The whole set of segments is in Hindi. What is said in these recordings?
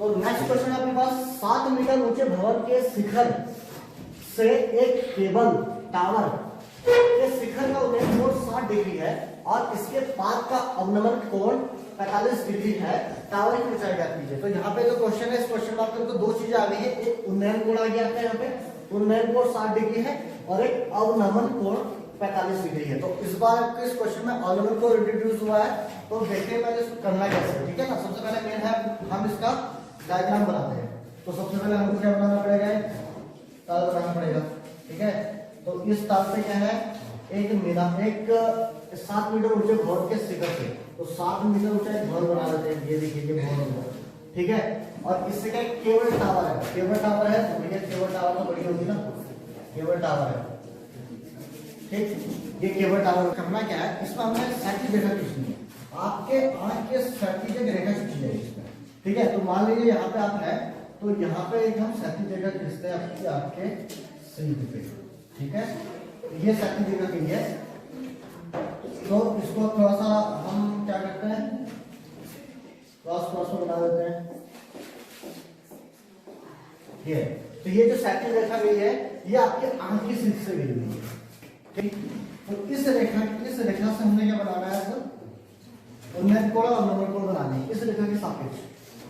तो नेक्स्ट क्वेश्चन आपके पास 7 मीटर ऊंचे भवन के शिखर से एक केबल टावर के शिखर का उन्नयन कोण 60 डिग्री है और इसके पाद का अवनमन कोण 45 डिग्री है, टावर की ऊंचाई ज्ञात कीजिए। तो यहाँ पे जो क्वेश्चन है इस क्वेश्चन में आपको दो चीजें आ गई है, एक उन्नयन कोण आ गया आपका यहाँ पे, उन्नयन कोण 60 डिग्री है और एक अवनमन कोण 45 डिग्री है। तो इस बार इस क्वेश्चन में अवनमन कोण इंट्रोड्यूस हुआ है, तो देखते हैं पहले इसको करना कैसे है, ठीक है ना। सबसे पहले मेन है हम इसका डायग्राम बनाते हैं। तो सबसे पहले हमको क्या बनाना पड़ेगा, ताल बनाना पड़ेगा, ठीक है। तो इस ताल से क्या है, एक 7 मीटर ऊंचे भवन के शिखर से, तो 7 मीटर ऊंचा एक भवन बना देते हैं। ये देखिए ये भवन होगा, ठीक है। और इससे क्या केबल टावर है, केबल टावर है तो भैया केबल टावर तो बड़ी होगी ना, केबल टावर है, ठीक। ये केबल टावर करना क्या है, इसमें हमने क्षैतिज रेखा खींचनी है, आपके आंख के क्षैतिज रेखा खींचनी है इसमें, ठीक है। तो मान लीजिए यहाँ पे आप है, तो यहाँ पे एक हम क्षैतिज रेखा खींचते हैं आपकी आंख के सीध पे, ठीक है। ये क्षैतिज रेखा की है, तो इसको थोड़ा सा हम क्या करते हैं, क्रॉस बना देते हैं। ये तो ये जो क्षैतिज रेखा गई है ये आपके आंख की सीध से गई हुई है, ठीक। तो इस रेखा से हमने क्या बनाना है, सर उन्नयन कोण और अवनमन कोण बनाने हैं इस रेखा के सापेक्ष,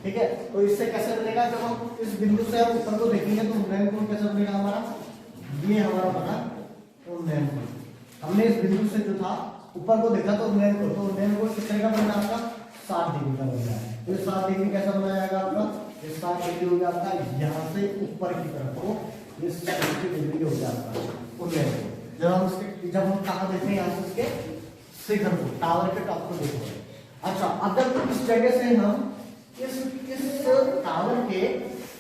ठीक है। तो इससे कैसे बनेगा, जब हम इस बिंदु से हम ऊपर को देखेंगे तो उन्नयन कोण कैसे बनेगा हमारा, ये हमारा बना उन्नयन कोण। हमने इस बिंदु से जो था ऊपर को देखा तो उन्नयन कोण, तो उन्नयन कोण कितने का बनना आपका 60 डिग्री का बन जाएगा। तो 60 डिग्री कैसा बनाया जाएगा आपका, ये 60 डिग्री हो जाता है यहाँ से ऊपर की तरफ को, ये 60 डिग्री हो जाता है उन्नयन कोण। जब हम कहाँ देखें, यहाँ से इसके शिखर को, टावर के टॉप को देखेंगे। अच्छा, अगर इस जगह से हम इस टावर के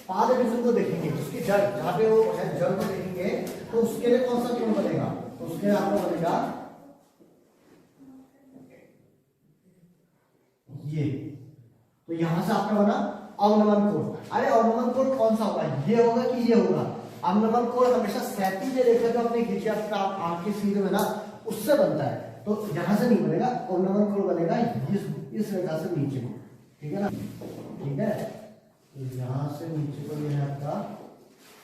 पाद बिंदु को देखेंगे, उसकी जड़ जहाँ पे वो है जड़ को देखेंगे, तो उसके लिए कौन सा कोण बनेगा, तो उसके लिए आपको बनेगा ये। तो यहां से आपका बना अवनमन कोण। अरे अवनमन कोण कौन सा होगा, ये होगा कि ये होगा, अवनमन कोण हमेशा क्षैतिज रेखा जो आपने खींची आपका आंख की सीध में ना, उससे बनता है। तो यहां से नहीं बनेगा, अवनमन कोण बनेगा इस रेखा से नीचे को, ठीक है ना, ठीक है। तो यहां से नीचे को ये है आपका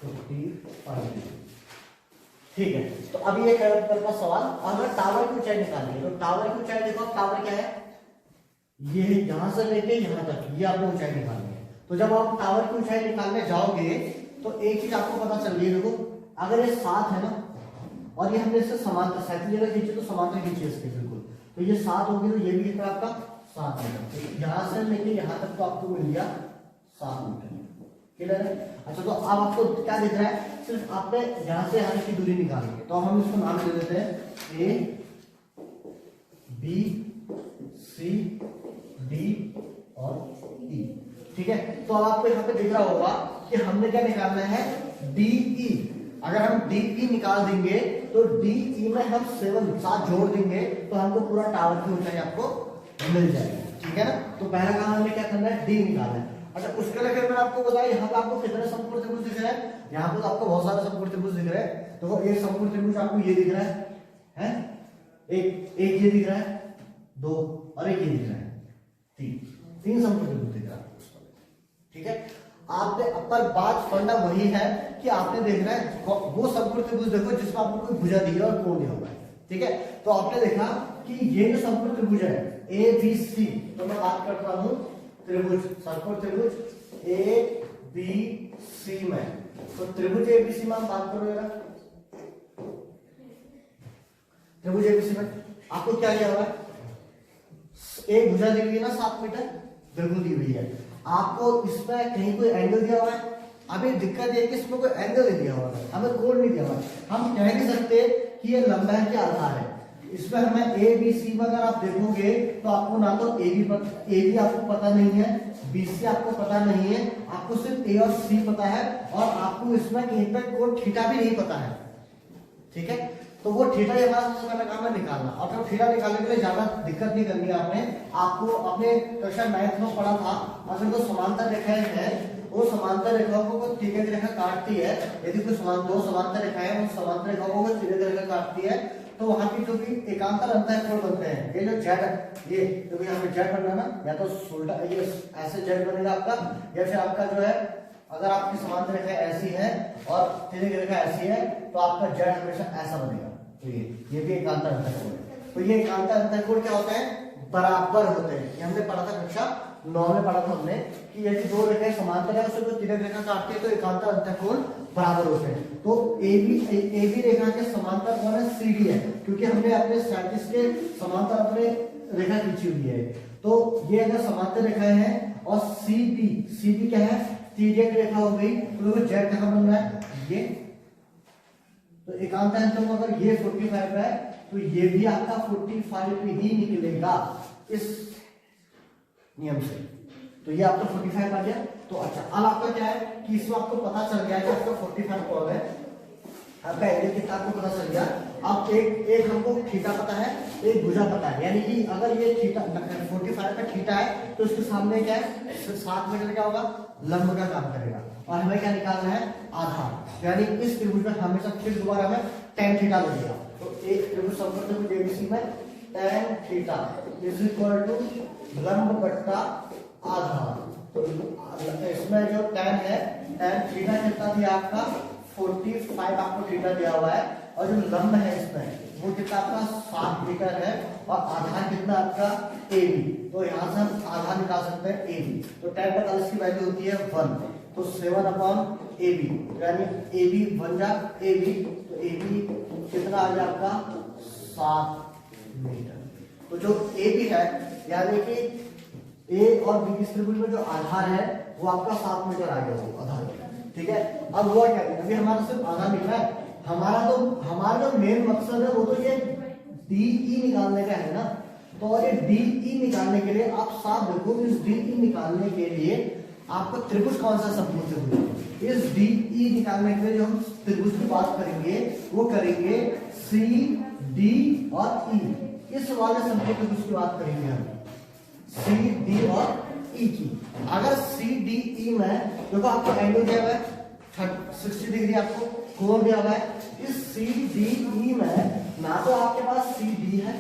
45 डिग्री, ठीक है। तो अभी एक मेरे पास सवाल, अगर टावर की ऊंचाई निकालनी है, तो टावर की ऊंचाई देखो, टावर क्या है, ये यहां से लेके यहां तक, ये आपको ऊंचाई निकालनी है। तो जब आप टावर की ऊंचाई निकालने जाओगे तो एक चीज आपको पता चल रही है, देखो अगर ये 7 है ना और ये हमने इससे समांतर क्षैतिज रेखा खींची, तो समांतर खींची इसके बिल्कुल, तो ये 7 होगी, तो ये भी कितना आपका 7 मीटर। तो यहां से लेके यहां तक तो आपको मिल गया 7 मीटर, क्लियर है। अच्छा, तो अब आपको क्या दिख रहा है, सिर्फ आपने यहां से यहां की दूरी निकाली है, तो हम इसको नाम दे देते हैं ए बी सी डी और ई, ठीक है। तो अब आपको यहाँ पे दिख रहा होगा कि हमने क्या निकालना है, डीई। अगर हम डीई निकाल देंगे तो डीई में हम 7 जोड़ देंगे तो हमको पूरा टावर की ऊंचाई आपको मिल जाएगी, ठीक है ना। तो पहला काम हमें क्या करना है, डी निकालना है। अच्छा, उसके लिए फिर मैंने आपको बताया यहाँ पे आपको कितने समकोण त्रिभुज दिख रहे हैं, यहाँ पे तो आपको बहुत सारे समकोण त्रिभुज दिख रहे हैं। तो एक समकोण त्रिभुज आपको ये दिख रहा है, एक ये दिख रहा है, 2 और एक ये दिख रहा है, 3 समकोण त्रिभुज दिख रहा है, ठीक है। आपने पर बात फंडा वही है कि आपने देखना है वो समकोण त्रिभुज देखो जिसमें आपको कोई भुजा दी है और कोण दिया हुआ है, ठीक है। तो आपने देखा कि ये जो समकोण त्रिभुज है ए बी सी, तो मैं बात करता हूं त्रिभुज, समकोण त्रिभुज ए बी सी में, तो त्रिभुज ए बी सी में हम बात करो, त्रिभुज ए बी सी में आपको क्या दिया हुआ है, एक भुजा दी हुई है ना 7 मीटर, बिल्कुल दी हुई है। आपको इसमें कहीं कोई एंगल दिया हुआ है, अभी दिक्कत ये है कि इसमें कोई एंगल नहीं दिया हुआ है, हमें कोण नहीं दिया हुआ है। हम कह नहीं सकते कि ये लंबा है कि आधा है। इसमें हमें ए बी सी में अगर आप देखोगे तो आपको ना तो ए बी आपको पता नहीं है, बी सी आपको पता नहीं है, आपको सिर्फ ए और सी पता है, और आपको इसमें कहीं पर कोण थीटा भी नहीं पता है, ठीक है। तो वो थीटा ये हमारा सबसे पहला काम है निकालना, और फिर थीटा निकालने के लिए ज्यादा दिक्कत नहीं करनी है आपने, आपको अपने कक्षा 9th में पढ़ा था, अगर जो समांतर रेखाएं हैं वो समांतर रेखाओं को सीधी रेखा काटती है, यदि कोई दो समांतर रेखाएं वो समांतर रेखाओं को सीधी रेखा काटती है तो वहां की जो भी एकांतर अंतःकोण बनते हैं, ये जो जेड, ये जो यहाँ पे जेड बनना ना, या तो उल्टा ये ऐसे जेड बनेगा आपका, या फिर आपका जो है अगर आपकी समांतर रेखा ऐसी है और तिर्यक रेखा ऐसी है तो आपका जेड हमेशा ऐसा बनेगा। तो ये भी एकांतर अंतःकोण है। तो ये एकांतर अंतःकोण क्या होता है, बराबर होते हैं। ये हमने पढ़ा था कक्षा 9 में पढ़ा था हमने कि यदि दो रेखाएं समांतर है उससे कोई तिर्यक रेखा काटती है तो एकांतर अंतःकोण बराबर होते हैं। तो AB रेखा के समांतर कौन है, CD है, क्योंकि हमने अपने सैंतीस के समांतर अपने रेखा खींची हुई है। तो ये अगर समांतर रेखाएं हैं और CB क्या है, तिर्यक रेखा हो गई, तो जेड कहां बन रहा है, ये। तो एकांतर अंतःकोण अगर ये 45 है तो ये भी आपका 45 ही निकलेगा इस नियम से। तो ये आपका 45 आ गया। तो अच्छा, अब आपका क्या है कि इसमें आपको पता चल गया कि आपका 45 कौन है, आपका एरिया कितना आपको पता चल गया। अब एक हमको थीटा पता है, एक भुजा पता है, यानी कि अगर ये थीटा 45 का थीटा है तो उसके सामने क्या है, 7 मीटर क्या होगा, लंब का काम करेगा। और हमें क्या निकालना है, आधार, यानी इस त्रिभुज में हमेशा फिर दोबारा हमें tan थीटा लगेगा। तो एक त्रिभुज समकोण ABC में tan theta is equal to लंब बट्टा आधार। तो इसमें जो tan है, tan थीटा कितना दिया आपका 45 आपको थीटा दिया हुआ है, और जो लंब है इसमें वो कितना आपका 7 मीटर है, और आधार कितना आपका AB। तो यहाँ से हम आधार निकाल सकते हैं AB। तो tan 45 की वैल्यू होती है 1, तो 7/AB, यानी AB बन जा AB, तो AB कितना आ जाए आपका 7 मीटर। तो जो AB है, यानी कि A और B इस त्रिभुज में जो आधार है वो आपका 7 मीटर आ गया, वो आधार, ठीक है। अब हुआ क्या, अभी हमारा सिर्फ आधार निकला है, हमारा जो मेन मकसद है वो तो ये DE निकालने का है ना। तो और ये DE निकालने के लिए आप साफ देखो, इस DE निकालने के लिए आपको त्रिभुज कौन सा समकोण त्रिभुज, इस DE निकालने के लिए जो हम त्रिभुज की बात करेंगे वो करेंगे CD और E, इस वाले समकोण त्रिभुज की बात करेंगे हम, CD और E की। अगर CDE में देखो आपको एंगल दिया हुआ है 60 डिग्री, आपको कोण दिया हुआ है। इस CDE में ना तो आपके पास CD है,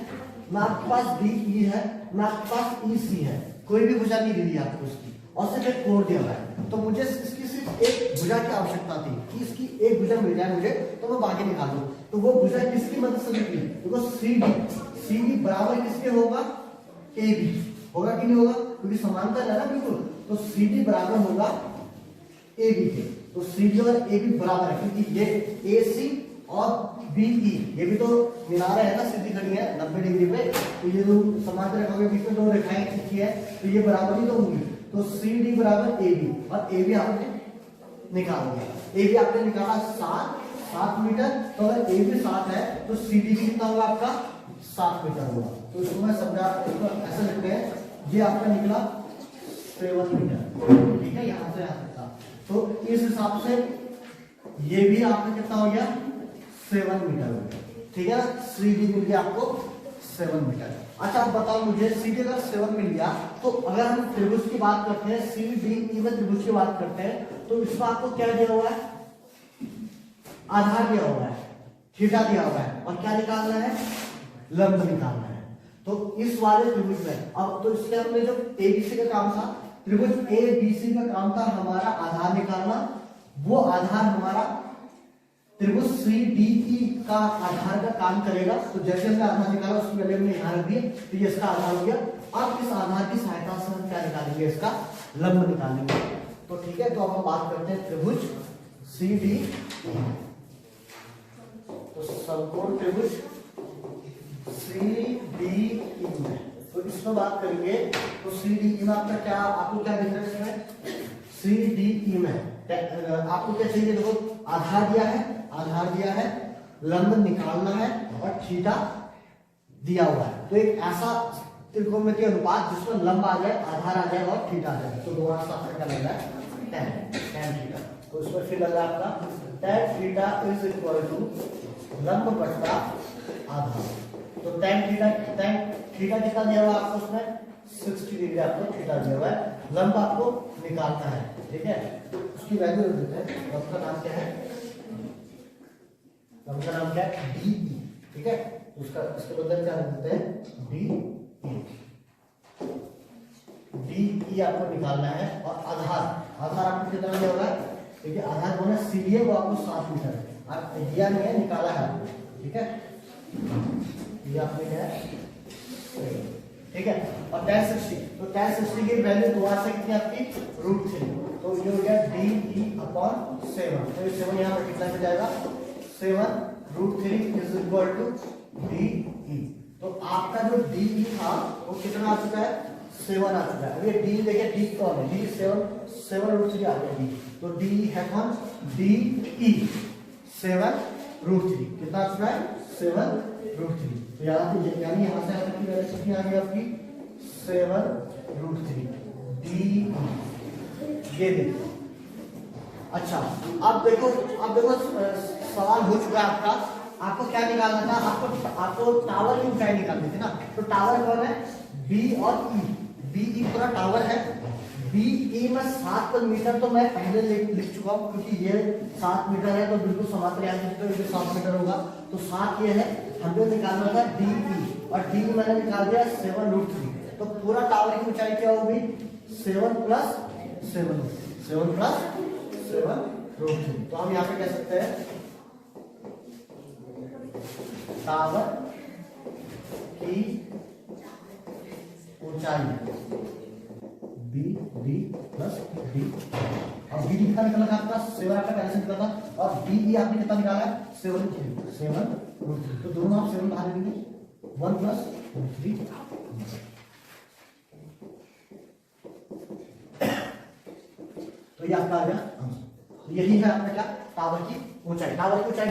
ना आपके पास DE है, ना आपके पास EC है, कोई भी भुजा नहीं दी है आपको उसकी, और सिर्फ एक कोण दिया हुआ है। तो मुझे इसकी सिर्फ एक भुजा की आवश्यकता थी कि इसकी एक भुजा मिल जाए मुझे, तो मैं बाकी निकाल दूं। तो वो भुजा किसकी मदद से निकली, देखो CD बराबर किसके होगा, AB होगा कि नहीं होगा, क्योंकि समांतर है ना बिल्कुल। तो CD बराबर होगा AB के। तो CD और AB बराबर है, क्योंकि ये AC और BE ये भी तो मीनार है ना, सीधी खड़ी है 90 डिग्री पे। तो ये दो समांतर रेखाओं के बीच में दो रेखाएं खींची है, तो ये बराबर ही तो होंगी। तो CD बराबर AB, और AB आपने निकाल दिया। AB आपने निकाला 7 मीटर। तो अगर AB 7 है तो CD कितना होगा आपका 7 मीटर होगा। तो इसको मैं समझा, इसको ऐसे लिखते हैं, ये आपका निकला 7 मीटर, ठीक है, यहाँ से यहाँ तक था। तो इस हिसाब से ये भी आपका कितना हो गया 7 मीटर हो गया, ठीक है ना। CD मिल गया आपको 7 मीटर। अच्छा अब बताओ मुझे, CD अगर 7 मिल गया, तो अगर हम त्रिभुज की बात करते हैं, CDE में त्रिभुज की बात करते हैं, तो इसमें आपको क्या दिया हुआ है, आधार दिया हुआ है, थीटा दिया हुआ है, और क्या निकालना है, लंब निकालना है। तो इस वाले त्रिभुज में अब तो इसलिए हमने जो ABC का काम था, त्रिभुज ABC का काम था हमारा आधार निकालना। वो आधार हमारा त्रिभुज CDE का आधार का काम करेगा। तो जैसे हमने आधार निकाला उसकी वैल्यू हमने यहाँ रख दी, तो ये इसका आधार हो गया। अब इस आधार की सहायता से हम क्या निकालेंगे, इसका लंब निकालेंगे। तो ठीक है, तो अब हम बात करते हैं त्रिभुज CDE। तो समकोण त्रिभुज CDE में, तो इसमें बात करेंगे। तो CDE में आपका क्या, आपको क्या दिख रहा है, CDE में आपको क्या चाहिए, देखो आधार दिया है, लंब निकालना है, और थीटा दिया हुआ है। तो एक ऐसा त्रिकोणमितीय अनुपात जिसमें लंब आ जाए, आधार आ जाए और थीटा आ जाए। तो दोनों साथ में क्या लग रहा है, tan थीटा। तो इसमें फिर लग रहा है आपका tan theta is equal to लंब बट्टा आधार। तो tan थीटा कितना दिया हुआ है आपको, उसमें 60 डिग्री आपको थीटा दिया हुआ है, लंब आपको निकालना है, ठीक है। उसकी वैल्यू रख देते हैं, लंब का नाम क्या है, लंब का नाम क्या है, DE, ठीक है। उसका उसके बदले क्या लिख देते हैं, डी ई आपको निकालना है। और आधार आपको कितना दिया होगा, देखिए आधार बोला सीधे वो आपको 7 मीटर आप दिया नहीं है, निकाला है आपने, ठीक है, ये आपने क्या है, ठीक है। और tan 60, तो tan 60 की वैल्यू दोबारा से कितनी आपकी √3, तो ये हो गया DE/7, तो ये 7 यहाँ मल्टीप्लाई हो जाएगा, 7√3 = DE। तो आपका जो DE था वो कितना आ चुका है, 7 आ चुका है। अब ये D देखिए, D कौन है, D 7√3 आ गया D, तो D है कौन, DE 7√3 कितना आ चुका है, 7√3। तो यानी यहाँ से आपकी वैल्यू कितनी आ गई आपकी, 7√3 DE, ये देखो। अच्छा अब देखो सवाल हो चुका है आपका, आपको क्या निकालना था, आपको टावर की ऊंचाई निकालनी थी ना। तो टावर कौन है, बी और ई, बी पूरा टावर है, बी में 7 मीटर तो मैं पहले लिख चुका हूँ, क्योंकि ये 7 मीटर है तो बिल्कुल समाप्त याद, तो ये 7 मीटर होगा, तो 7 ये है, हमें निकालना था डी, और डी मैंने निकाल दिया 7√3। तो पूरा टावर की ऊंचाई क्या होगी, 7 + 7√3। तो हम यहाँ पे कह सकते हैं टावर की ऊंचाई बी डी प्लस डी। अब बी कितना निकला था आपका, 7 आपका पहले से निकला था, और डी आपने कितना निकाला है, 7√3। तो दोनों आप 7 बाहर लेंगे, 1 + 3। तो ये आपका आ गया आंसर। यही है आपका क्या, टावर की ऊंचाई।